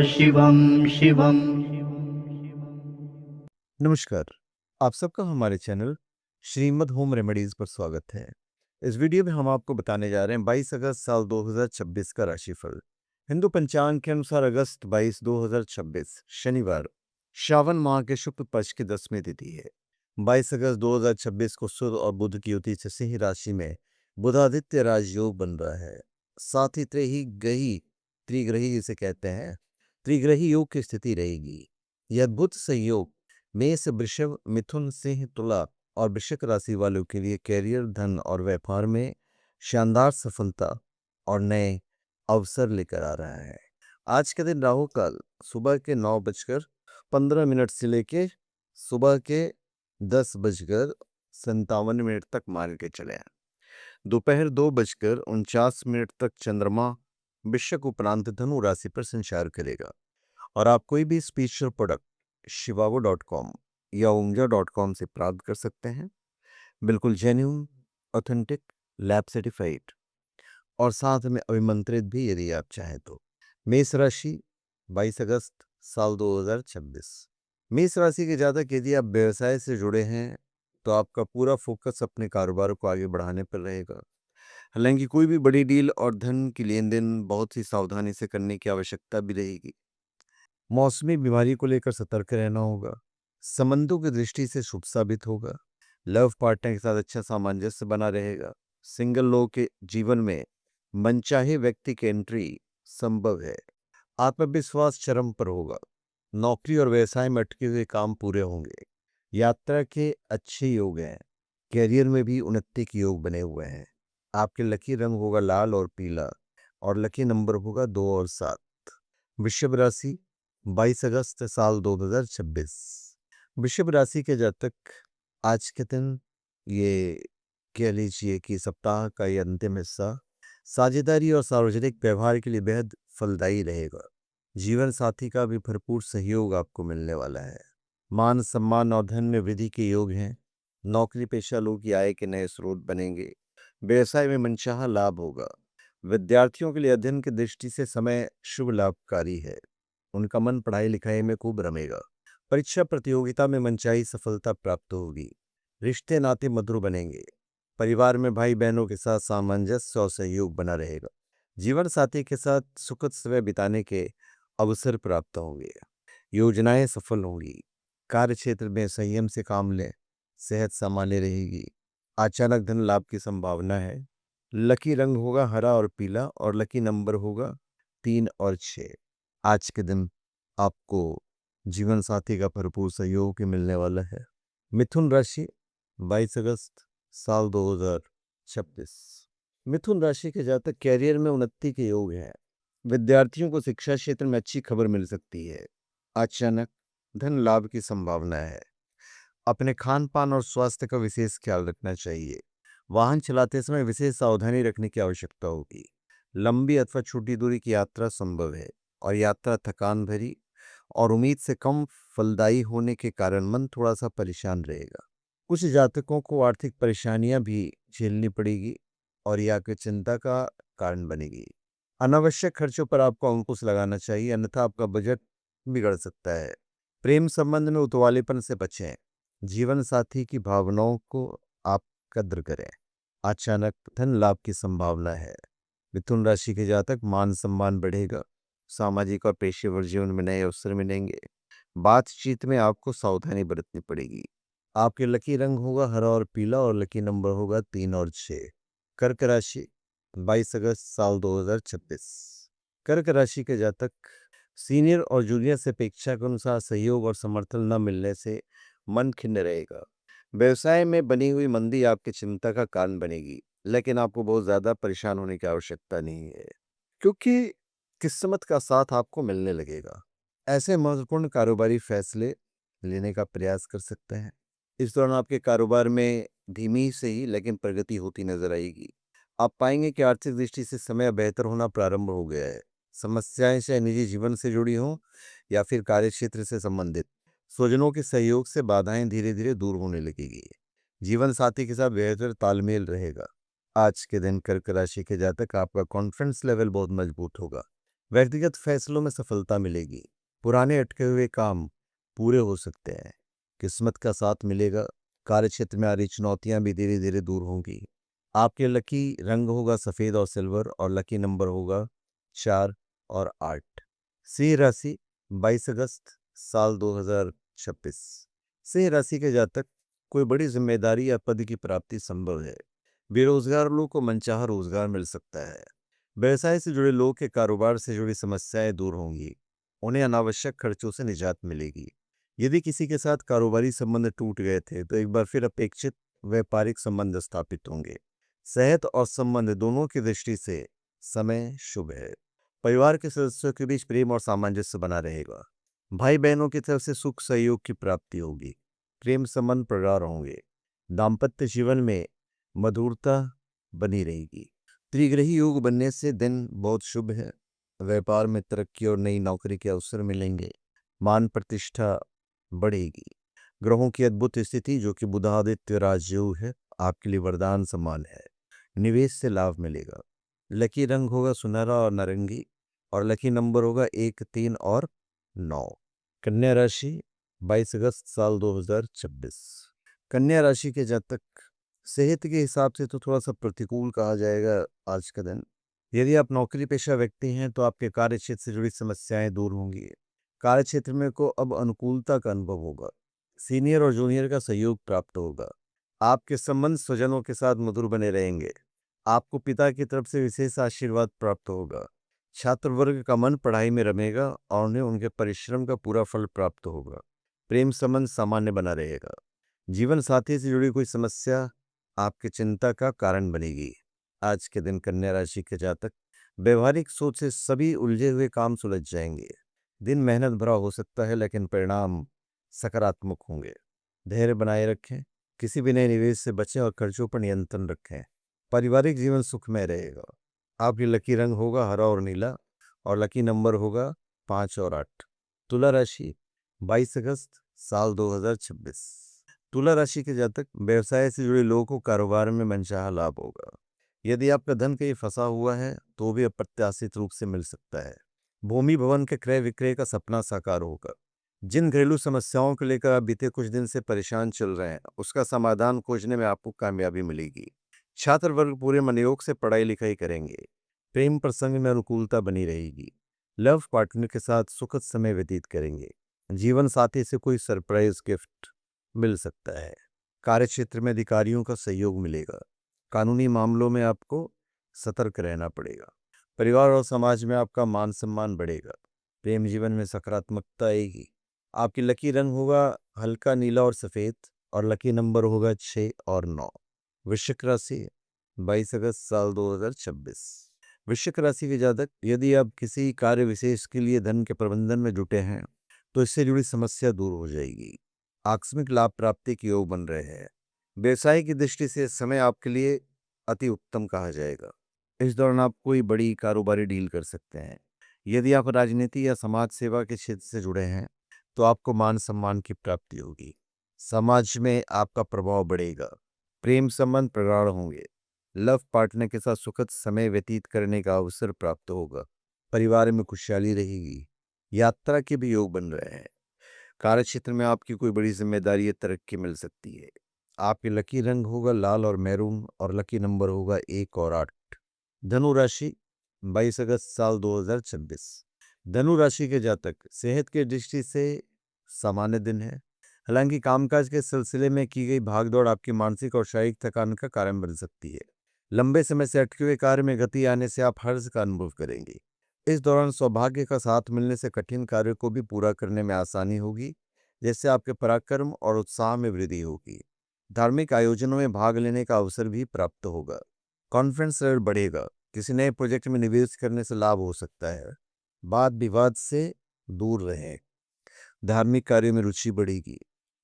शिवं शिवम्। नमस्कार। आप सबका हमारे चैनल श्रीमद् होम रेमेडीज पर स्वागत है। इस वीडियो में हम आपको बताने जा रहे हैं 22 अगस्त साल 2026 का राशिफल। हिंदू पंचांग के अनुसार अगस्त 22, 2026 शनिवार श्रावण माह के शुक्ल पक्ष की 10वीं तिथि है। 22 अगस्त 2026 को सूर्य और बुध की युति से सिंह राशि में बुधादित्य राजयोग बन रहा है। साथ ही त्रिग्रही जिसे कहते हैं त्रिग्रही योग की स्थिति रहेगी। यह अद्भुत संयोग मेष, वृषभ, मिथुन, सिंह, तुला और वृश्चिक राशि वालों के लिए कैरियर, धन और व्यापार में शानदार सफलता और नए अवसर लेकर आ रहा है। आज के दिन राहु काल सुबह के 9:15 से लेके सुबह के 10:57 तक मान के चले हैं। दोपहर 2:49 तक चंद्रमा वृश्चिक उपरांत धनु राशि पर संचार करेगा और आप कोई भी स्पिरिचुअल प्रोडक्ट shivago.com या umja.com से प्राप्त कर सकते हैं। बिल्कुल जेन्युइन, ऑथेंटिक, लैब सर्टिफाइड और साथ में अभिमंत्रित भी यदि आप चाहें तो। मेष राशि 22 अगस्त साल 2026। मेष राशि के जातक यदि आप व्यवसाय से जुड़े हैं तो आपका पूरा फोकस अपने कारोबार को आगे बढ़ाने पर रहेगा। हालांकि कोई भी बड़ी डील और धन की लेन देन बहुत ही सावधानी से करने की आवश्यकता भी रहेगी। मौसमी बीमारी को लेकर सतर्क रहना होगा। संबंधों की दृष्टि से शुभ साबित होगा। लव पार्टनर के साथ अच्छा सामंजस्य बना रहेगा। सिंगल लोगों के जीवन में मनचाहे व्यक्ति की एंट्री संभव है। आत्मविश्वास चरम पर होगा। नौकरी और व्यवसाय में अटके हुए काम पूरे होंगे। यात्रा के अच्छे योग हैं। कैरियर में भी उन्नति के योग बने हुए हैं। आपके लकी रंग होगा लाल और पीला और लकी नंबर होगा 2 और 7। वृषभ राशि 22 अगस्त साल 2026। वृषभ राशि के जातक आज के दिन ये कह लीजिए कि सप्ताह का ये अंतिम हिस्सा साझेदारी और सार्वजनिक व्यवहार के लिए बेहद फलदायी रहेगा। जीवन साथी का भी भरपूर सहयोग आपको मिलने वाला है। मान सम्मान और धन में वृद्धि के योग हैं। नौकरी पेशा लोगों की आय के नए स्रोत बनेंगे। व्यवसाय में मनचाहा लाभ होगा। विद्यार्थियों के लिए अध्ययन की दृष्टि से समय शुभ लाभकारी है। उनका मन पढ़ाई लिखाई में खूब रमेगा। परीक्षा प्रतियोगिता में मनचाही सफलता प्राप्त होगी। रिश्ते नाते मधुर बनेंगे। परिवार में भाई बहनों के साथ सामंजस्य और सहयोग बना रहेगा। जीवन साथी के साथ सुखद समय बिताने के अवसर प्राप्त होंगे। योजनाएं सफल होंगी। कार्य क्षेत्र में संयम से काम लें। सेहत सामान्य रहेगी। अचानक धन लाभ की संभावना है। लकी रंग होगा हरा और पीला और लकी नंबर होगा 3 और 6। आज के दिन आपको जीवन साथी का भरपूर सहयोग मिलने वाला है। मिथुन राशि 22 अगस्त साल 2026। मिथुन राशि के जातक कैरियर में उन्नति के योग हैं। विद्यार्थियों को शिक्षा क्षेत्र में अच्छी खबर मिल सकती है। अचानक धन लाभ की संभावना है। अपने खान पान और स्वास्थ्य का विशेष ख्याल रखना चाहिए। वाहन चलाते समय विशेष सावधानी रखने की आवश्यकता होगी। लंबी अथवा छोटी दूरी की यात्रा संभव है और यात्रा थकान भरी और उम्मीद से कम फलदायी होने के कारण मन थोड़ा सा परेशान रहेगा। कुछ जातकों को आर्थिक परेशानियां भी झेलनी पड़ेगी और यह आपकी चिंता का कारण बनेगी। अनावश्यक खर्चों पर आपको अंकुश लगाना चाहिए, अन्यथा आपका बजट बिगड़ सकता है। प्रेम संबंध में उतवालेपन से बचें। जीवन साथी की भावनाओं को आप कद्र करें। अचानक धन लाभ की संभावना है। मिथुन राशि के जातक मान सम्मान बढ़ेगा। सामाजिक और पेशेवर जीवन में नए अवसर मिलेंगे। बातचीत में आपको सावधानी बरतनी पड़ेगी। आपके लकी रंग होगा हरा और पीला और लकी नंबर होगा 3 और 6। कर्क राशि 22 अगस्त साल 2026। कर्क राशि के जातक सीनियर और जूनियर से अपेक्षा के अनुसार सहयोग और समर्थन न मिलने से मन खिन्न रहेगा। व्यवसाय में बनी हुई मंदी आपकी चिंता का कारण बनेगी, लेकिन आपको बहुत ज्यादा परेशान होने की आवश्यकता नहीं है क्योंकि किस्मत का साथ आपको मिलने लगेगा। ऐसे महत्वपूर्ण कारोबारी फैसले लेने का प्रयास कर सकते हैं। इस दौरान आपके कारोबार में धीमी से ही लेकिन प्रगति होती नजर आएगी। आप पाएंगे कि आर्थिक दृष्टि से समय बेहतर होना प्रारंभ हो गया है। समस्याएं चाहे निजी जीवन से जुड़ी हों या फिर कार्य क्षेत्र से संबंधित, स्वजनों के सहयोग से बाधाएं धीरे धीरे दूर होने लगेगी। जीवन साथी के साथ बेहतर तालमेल रहेगा। आज के दिन कर्क राशि के जातक आपका कॉन्फिडेंस लेवल बहुत मजबूत होगा। व्यक्तिगत फैसलों में सफलता मिलेगी। पुराने अटके हुए काम पूरे हो सकते हैं। किस्मत का साथ मिलेगा। कार्यक्षेत्र में आ रही चुनौतियां भी धीरे धीरे दूर होंगी। आपके लकी रंग होगा सफेद और सिल्वर और लकी नंबर होगा 4 और 8। सिंह राशि 22 अगस्त साल 2026। सिंह राशि के जातक कोई बड़ी जिम्मेदारी या पद की प्राप्ति संभव है। बेरोजगार लोगों को मनचाहा रोजगार मिल सकता है। व्यवसाय से जुड़े लोग के कारोबार से जुड़ी समस्याएं दूर होंगी। उन्हें अनावश्यक खर्चों से निजात मिलेगी। यदि किसी के साथ कारोबारी संबंध टूट गए थे तो एक बार फिर अपेक्षित व्यापारिक संबंध स्थापित होंगे। सेहत और संबंध दोनों की दृष्टि से समय शुभ है। परिवार के सदस्यों के बीच प्रेम और सामंजस्य बना रहेगा। भाई बहनों की तरफ से सुख सहयोग की प्राप्ति होगी। प्रेम संबंध प्रगाढ़ होंगे। दाम्पत्य जीवन में मधुरता बनी रहेगी। त्रिग्रही योग बनने से दिन बहुत शुभ है। व्यापार में तरक्की और नई नौकरी के अवसर मिलेंगे। मान प्रतिष्ठा बढ़ेगी। ग्रहों की अद्भुत स्थिति जो कि बुधादित्य राजयोग है आपके लिए वरदान समान है। निवेश से लाभ मिलेगा। लकी रंग होगा सुनहरा और नारंगी और लकी नंबर होगा 1, 3 और 9। कन्या राशि 22 अगस्त साल 2026। कन्या राशि के जातक सेहत के हिसाब से तो थोड़ा सा प्रतिकूल कहा जाएगा आज का दिन। यदि आप नौकरी पेशा व्यक्ति हैं तो आपके कार्य क्षेत्र से जुड़ी समस्याएं दूर होंगी। कार्य क्षेत्र में को अब अनुकूलता का अनुभव होगा। सीनियर और जूनियर का सहयोग प्राप्त होगा। आपके संबंध स्वजनों के साथ मधुर बने रहेंगे। आपको पिता की तरफ से विशेष आशीर्वाद प्राप्त होगा। छात्र वर्ग का मन पढ़ाई में रमेगा और उन्हें उनके परिश्रम का पूरा फल प्राप्त होगा। प्रेम संबंध सामान्य बना रहेगा। जीवन साथी से जुड़ी कोई समस्या आपकी चिंता का कारण बनेगी। आज के दिन कन्या राशि के जातक व्यवहारिक सोच से सभी उलझे हुए काम सुलझ जाएंगे। दिन मेहनत भरा हो सकता है लेकिन परिणाम सकारात्मक होंगे। धैर्य बनाए रखें। किसी भी नए निवेश से बचें और खर्चों पर नियंत्रण रखें। पारिवारिक जीवन सुखमय रहेगा। आपकी लकी रंग होगा हरा और नीला और लकी नंबर होगा 5 और 8। तुला राशि 22 अगस्त साल 2026। तुला राशि के जातक व्यवसाय से जुड़े लोगों को कारोबार में मनचाहा लाभ होगा। यदि आपका धन कहीं फंसा हुआ है तो भी अप्रत्याशित रूप से मिल सकता है। भूमि भवन के क्रय विक्रय का सपना साकार होगा। जिन घरेलू समस्याओं को लेकर आप बीते कुछ दिन से परेशान चल रहे हैं उसका समाधान खोजने में आपको कामयाबी मिलेगी। छात्र वर्ग पूरे मनोयोग से पढ़ाई लिखाई करेंगे। प्रेम प्रसंग में अनुकूलता बनी रहेगी। लव पार्टनर के साथ सुखद समय व्यतीत करेंगे। जीवन साथी से कोई सरप्राइज गिफ्ट मिल सकता है। कार्य क्षेत्र में अधिकारियों का सहयोग मिलेगा। कानूनी मामलों में आपको सतर्क रहना पड़ेगा। परिवार और समाज में आपका मान सम्मान बढ़ेगा। प्रेम जीवन में सकारात्मकता आएगी। आपकी लकी रंग होगा हल्का नीला और सफेद और लकी नंबर होगा 6 और 9। वृश्चिक राशि 22 अगस्त साल 2026। वृश्चिक राशि के जातक यदि आप किसी कार्य विशेष के लिए धन के प्रबंधन में जुटे हैं तो इससे जुड़ी समस्या दूर हो जाएगी। आकस्मिक लाभ प्राप्ति के योग बन रहे हैं। व्यवसाय की दृष्टि से समय आपके लिए अति उत्तम कहा जाएगा। इस दौरान आप कोई बड़ी कारोबारी डील कर सकते हैं। यदि आप राजनीति या समाज सेवा के क्षेत्र से जुड़े हैं तो आपको मान सम्मान की प्राप्ति होगी। समाज में आपका प्रभाव बढ़ेगा। प्रेम संबंध प्रगाढ़ होंगे। लव पार्टनर के साथ सुखद समय व्यतीत करने का अवसर प्राप्त होगा। परिवार में खुशहाली रहेगी। यात्रा के भी योग बन रहे हैं। कार्य क्षेत्र में आपकी कोई बड़ी जिम्मेदारी या तरक्की मिल सकती है। आपके लकी रंग होगा लाल और मैरून और लकी नंबर होगा 1 और 8। धनु राशि 22 अगस्त साल 2026। धनु राशि के जातक सेहत की दृष्टि से सामान्य दिन है। हालांकि कामकाज के सिलसिले में की गई भागदौड़ आपकी मानसिक और शारीरिक थकान का कारण बन सकती है। लंबे समय से अटके हुए कार्य में गति आने से आप हर्ष का अनुभव करेंगे। इस दौरान सौभाग्य का साथ मिलने से कठिन कार्य को भी पूरा करने में आसानी होगी, जिससे आपके पराक्रम और उत्साह में वृद्धि होगी। धार्मिक आयोजनों में भाग लेने का अवसर भी प्राप्त होगा। कॉन्फिडेंस लेवल बढ़ेगा। किसी नए प्रोजेक्ट में निवेश करने से लाभ हो सकता है। वाद विवाद से दूर रहें। धार्मिक कार्यों में रुचि बढ़ेगी।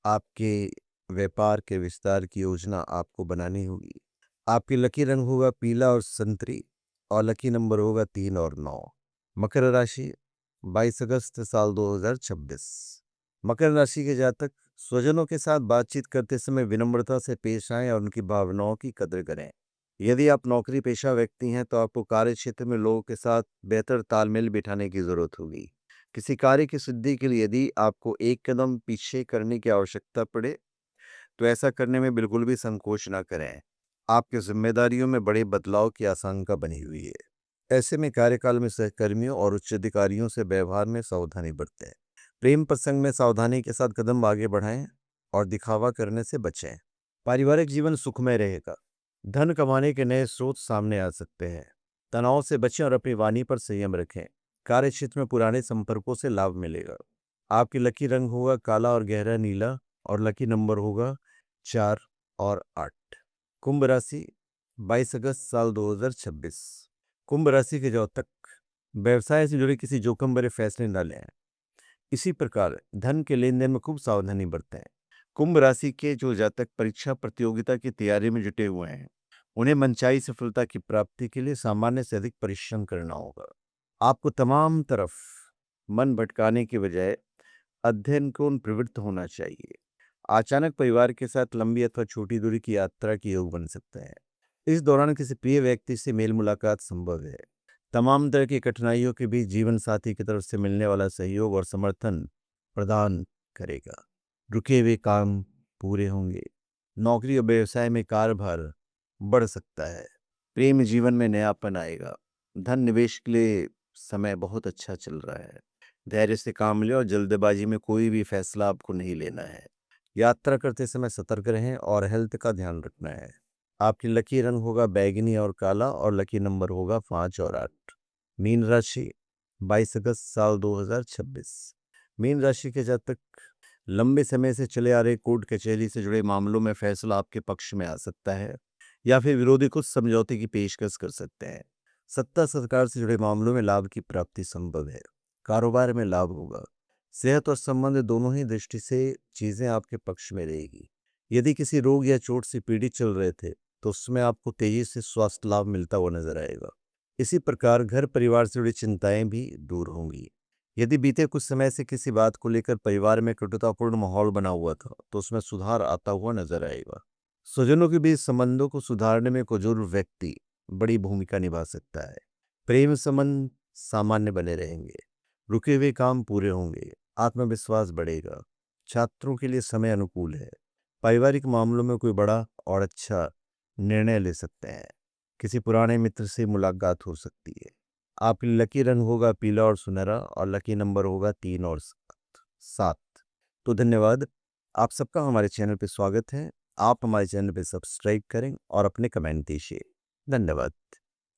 आपके व्यापार के विस्तार की योजना आपको बनानी होगी। आपकी लकी रंग होगा पीला और संतरी और लकी नंबर होगा 3 और 9। मकर राशि 22 अगस्त साल 2026। मकर राशि के जातक स्वजनों के साथ बातचीत करते समय विनम्रता से पेश आएं और उनकी भावनाओं की कदर करें। यदि आप नौकरी पेशा व्यक्ति हैं तो आपको कार्य क्षेत्र में लोगों के साथ बेहतर तालमेल बिठाने की जरूरत होगी। किसी कार्य की सिद्धि के लिए यदि आपको एक कदम पीछे करने की आवश्यकता पड़े तो ऐसा करने में बिल्कुल भी संकोच ना करें। आपकी जिम्मेदारियों में बड़े बदलाव की आशंका बनी हुई है। ऐसे में कार्यकाल में सहकर्मियों और उच्च अधिकारियों से व्यवहार में सावधानी बरतें। प्रेम प्रसंग में सावधानी के साथ कदम आगे बढ़ाएं और दिखावा करने से बचें। पारिवारिक जीवन सुखमय रहेगा। धन कमाने के नए स्रोत सामने आ सकते हैं। तनाव से बचें और अपनी वाणी पर संयम रखें। कार्य क्षेत्र में पुराने संपर्कों से लाभ मिलेगा। आपकी लकी रंग होगा काला और गहरा नीला और लकी नंबर होगा 4 और 8। कुंभ राशि 22 अगस्त साल 2026। कुंभ राशि के जातक व्यवसाय से जुड़े किसी जोखिम भरे फैसले न लें। इसी प्रकार धन के लेन देन में खूब सावधानी बरतें। कुंभ राशि के जो जातक परीक्षा प्रतियोगिता की तैयारी में जुटे हुए हैं उन्हें मनचाही सफलता की प्राप्ति के लिए सामान्य से अधिक परिश्रम करना होगा। आपको तमाम तरफ मन भटकाने के बजाय अध्ययन को प्रवृत्त होना चाहिए। अचानक परिवार के साथ लंबी अथवा छोटी दूरी की यात्रा के योग बन सकते हैं। इस दौरान किसी प्रिय व्यक्ति से मेल मुलाकात संभव है। तमाम तरह की कठिनाइयों के बीच जीवन साथी की तरफ से मिलने वाला सहयोग और समर्थन प्रदान करेगा। रुके हुए काम पूरे होंगे। नौकरी और व्यवसाय में कार्यभार बढ़ सकता है। प्रेम जीवन में नयापन आएगा। धन निवेश के लिए समय बहुत अच्छा चल रहा है। धैर्य से काम लें और जल्दबाजी में कोई भी फैसला आपको नहीं लेना है। यात्रा करते समय सतर्क रहें और हेल्थ का ध्यान रखना है। आपकी लकी रंग होगा बैगनी और काला और लकी नंबर होगा 5 और 8। मीन राशि 22 अगस्त साल 2026। मीन राशि के जातक लंबे समय से चले आ रहे कोर्ट कचहरी से जुड़े मामलों में फैसला आपके पक्ष में आ सकता है या फिर विरोधी कुछ समझौते की पेशकश कर सकते हैं। सत्ता सरकार से जुड़े मामलों में लाभ की प्राप्ति संभव है। कारोबार में लाभ होगा। सेहत और संबंध दोनों ही दृष्टि से चीजें आपके पक्ष में रहेगी। यदि किसी रोग या चोट से पीड़ित चल रहे थे तो उसमें आपको तेजी से स्वास्थ्य लाभ मिलता हुआ नजर आएगा। इसी प्रकार घर परिवार से जुड़ी चिंताएं भी दूर होंगी। यदि बीते कुछ समय से किसी बात को लेकर परिवार में कटुतापूर्ण माहौल बना हुआ था तो उसमें सुधार आता हुआ नजर आएगा। स्वजनों के बीच संबंधों को सुधारने में कोई बुजुर्ग व्यक्ति बड़ी भूमिका निभा सकता है। प्रेम संबंध सामान्य बने रहेंगे। रुके हुए काम पूरे होंगे। आत्मविश्वास बढ़ेगा। छात्रों के लिए समय अनुकूल है। पारिवारिक मामलों में कोई बड़ा और अच्छा निर्णय ले सकते हैं। किसी पुराने मित्र से मुलाकात हो सकती है। आपकी लकी रंग होगा पीला और सुनहरा और लकी नंबर होगा 3 और 7। तो धन्यवाद। आप सबका हमारे चैनल पे स्वागत है। आप हमारे चैनल पे सब्सक्राइब करें और अपने कमेंट दीजिए। धन्यवाद।